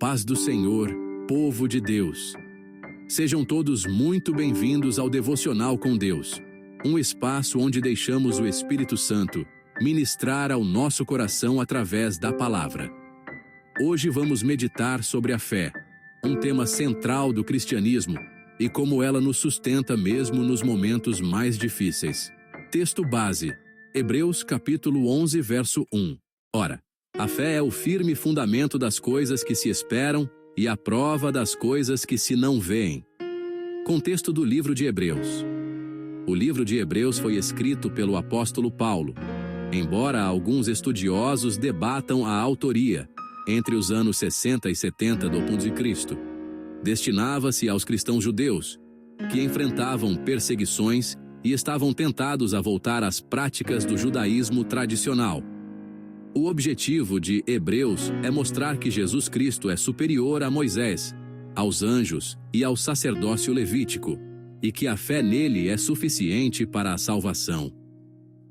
paz do Senhor, povo de Deus. Sejam todos muito bem-vindos ao Devocional com Deus, um espaço onde deixamos o Espírito Santo ministrar ao nosso coração através da palavra. Hoje vamos meditar sobre a fé, um tema central do cristianismo e como ela nos sustenta mesmo nos momentos mais difíceis. Texto base, Hebreus capítulo 11, verso 1. Ora, a fé é o firme fundamento das coisas que se esperam e a prova das coisas que se não veem. Contexto do livro de Hebreus. O livro de Hebreus foi escrito pelo apóstolo Paulo. Embora alguns estudiosos debatam a autoria, entre os anos 60 e 70 d.C., destinava-se aos cristãos judeus, que enfrentavam perseguições e estavam tentados a voltar às práticas do judaísmo tradicional. O objetivo de Hebreus é mostrar que Jesus Cristo é superior a Moisés, aos anjos e ao sacerdócio levítico, e que a fé nele é suficiente para a salvação.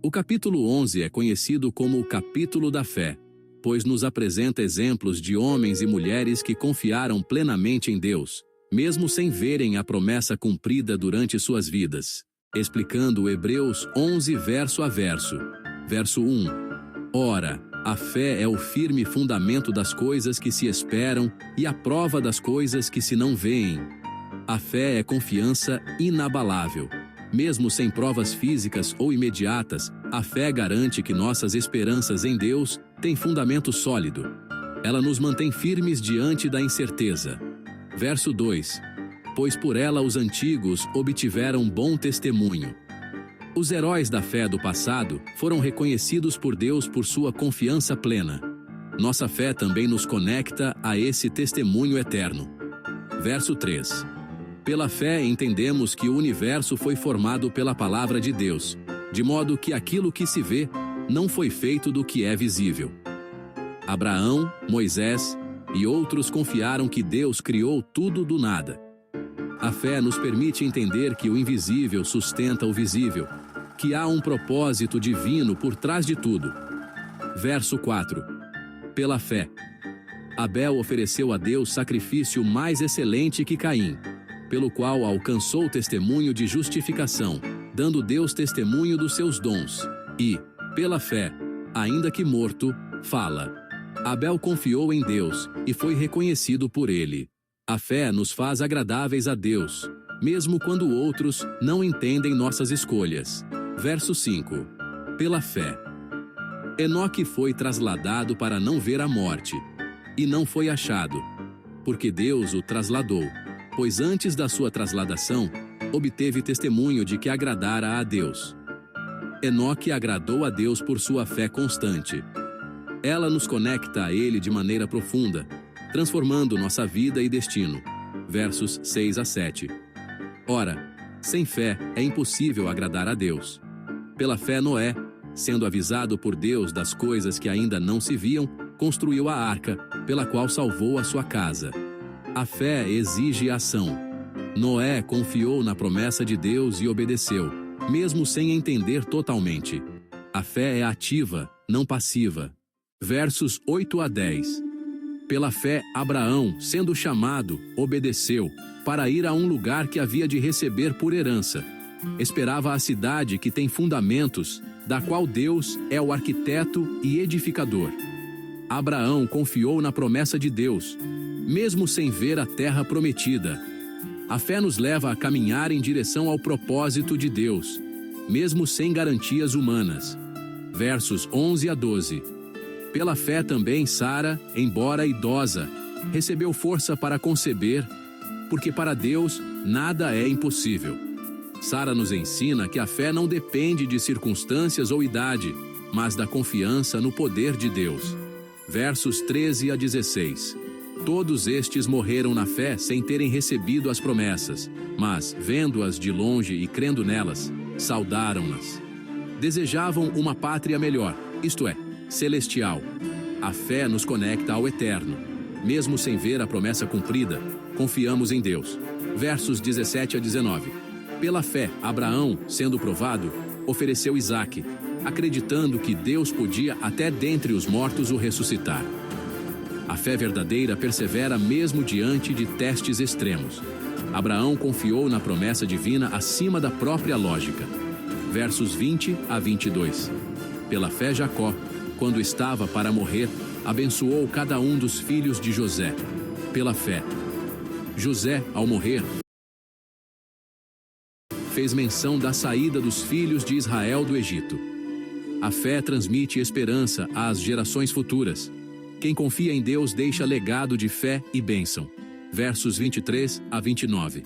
O capítulo 11 é conhecido como o capítulo da fé, pois nos apresenta exemplos de homens e mulheres que confiaram plenamente em Deus, mesmo sem verem a promessa cumprida durante suas vidas. Explicando Hebreus 11 verso a verso. Verso 1. Ora, a fé é o firme fundamento das coisas que se esperam e a prova das coisas que se não veem. A fé é confiança inabalável. Mesmo sem provas físicas ou imediatas, a fé garante que nossas esperanças em Deus têm fundamento sólido. Ela nos mantém firmes diante da incerteza. Verso 2. Pois por ela os antigos obtiveram bom testemunho. Os heróis da fé do passado foram reconhecidos por Deus por sua confiança plena. Nossa fé também nos conecta a esse testemunho eterno. Verso 3. Pela fé entendemos que o universo foi formado pela palavra de Deus, de modo que aquilo que se vê não foi feito do que é visível. Abraão, Moisés e outros confiaram que Deus criou tudo do nada. A fé nos permite entender que o invisível sustenta o visível, que há um propósito divino por trás de tudo. Verso 4. Pela fé, Abel ofereceu a Deus sacrifício mais excelente que Caim, pelo qual alcançou o testemunho de justificação, dando Deus testemunho dos seus dons. E, pela fé, ainda que morto, fala. Abel confiou em Deus e foi reconhecido por ele. A fé nos faz agradáveis a Deus, mesmo quando outros não entendem nossas escolhas. Verso 5. Pela fé, Enoque foi trasladado para não ver a morte, e não foi achado, porque Deus o trasladou, pois antes da sua trasladação, obteve testemunho de que agradara a Deus. Enoque agradou a Deus por sua fé constante. Ela nos conecta a Ele de maneira profunda, transformando nossa vida e destino. Versos 6 a 7. Ora, sem fé é impossível agradar a Deus. Pela fé Noé, sendo avisado por Deus das coisas que ainda não se viam, construiu a arca, pela qual salvou a sua casa. A fé exige ação. Noé confiou na promessa de Deus e obedeceu, mesmo sem entender totalmente. A fé é ativa, não passiva. Versos 8 a 10. Pela fé, Abraão, sendo chamado, obedeceu, para ir a um lugar que havia de receber por herança. Esperava a cidade que tem fundamentos, da qual Deus é o arquiteto e edificador. Abraão confiou na promessa de Deus, mesmo sem ver a terra prometida. A fé nos leva a caminhar em direção ao propósito de Deus, mesmo sem garantias humanas. Versos 11 a 12. Pela fé também Sara, embora idosa, recebeu força para conceber, porque para Deus nada é impossível. Sara nos ensina que a fé não depende de circunstâncias ou idade, mas da confiança no poder de Deus. Versos 13 a 16. Todos estes morreram na fé sem terem recebido as promessas, mas, vendo-as de longe e crendo nelas, saudaram-nas. Desejavam uma pátria melhor, isto é, celestial. A fé nos conecta ao eterno. Mesmo sem ver a promessa cumprida, confiamos em Deus. Versos 17 a 19. Pela fé, Abraão, sendo provado, ofereceu Isaque, acreditando que Deus podia até dentre os mortos o ressuscitar. A fé verdadeira persevera mesmo diante de testes extremos. Abraão confiou na promessa divina acima da própria lógica. Versos 20 a 22. Pela fé, Jacó, quando estava para morrer, abençoou cada um dos filhos de José. Pela fé, José, ao morrer, fez menção da saída dos filhos de Israel do Egito. A fé transmite esperança às gerações futuras. Quem confia em Deus deixa legado de fé e bênção. Versos 23 a 29.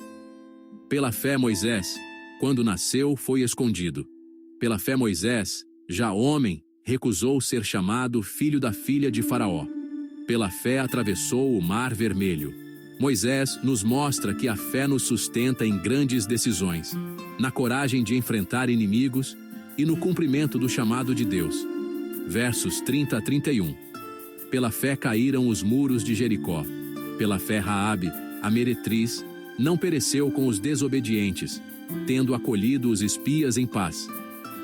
Pela fé, Moisés, quando nasceu, foi escondido. Pela fé, Moisés, já homem, recusou ser chamado filho da filha de Faraó. Pela fé, atravessou o Mar Vermelho. Moisés nos mostra que a fé nos sustenta em grandes decisões, na coragem de enfrentar inimigos e no cumprimento do chamado de Deus. Versos 30 a 31. Pela fé caíram os muros de Jericó. Pela fé, Raabe, a meretriz, não pereceu com os desobedientes, tendo acolhido os espias em paz.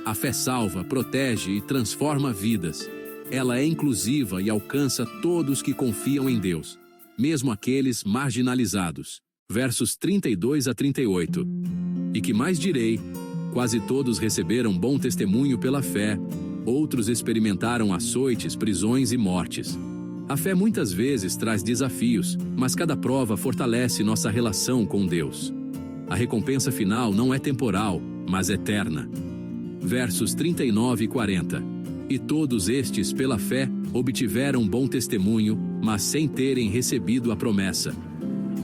A fé salva, protege e transforma vidas. Ela é inclusiva e alcança todos que confiam em Deus, mesmo aqueles marginalizados. Versos 32 a 38. E que mais direi? Quase todos receberam bom testemunho pela fé. Outros experimentaram açoites, prisões e mortes. A fé muitas vezes traz desafios, mas cada prova fortalece nossa relação com Deus. A recompensa final não é temporal, mas eterna. Versos 39 e 40. E todos estes, pela fé, obtiveram bom testemunho, mas sem terem recebido a promessa.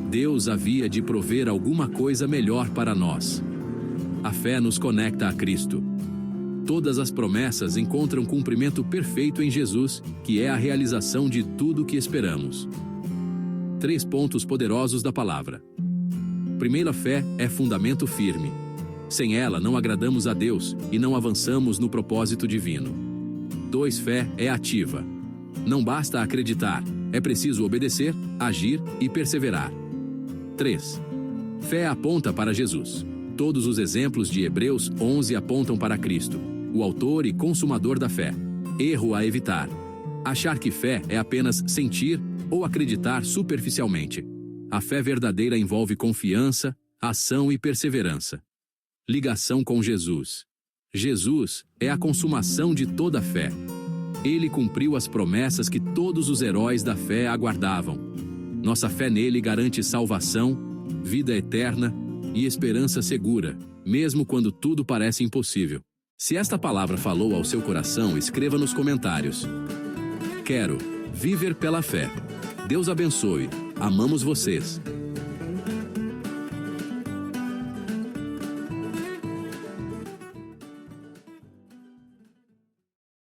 Deus havia de prover alguma coisa melhor para nós. A fé nos conecta a Cristo. Todas as promessas encontram cumprimento perfeito em Jesus, que é a realização de tudo o que esperamos. 3 pontos poderosos da palavra. Primeiro, a fé é fundamento firme. Sem ela, não agradamos a Deus e não avançamos no propósito divino. 2, fé é ativa. Não basta acreditar, é preciso obedecer, agir e perseverar. 3. Fé aponta para Jesus. Todos os exemplos de Hebreus 11 apontam para Cristo, o autor e consumador da fé. Erro a evitar. Achar que fé é apenas sentir ou acreditar superficialmente. A fé verdadeira envolve confiança, ação e perseverança. Ligação com Jesus. Jesus é a consumação de toda a fé. Ele cumpriu as promessas que todos os heróis da fé aguardavam. Nossa fé nele garante salvação, vida eterna e esperança segura, mesmo quando tudo parece impossível. Se esta palavra falou ao seu coração, escreva nos comentários. Quero viver pela fé. Deus abençoe. Amamos vocês.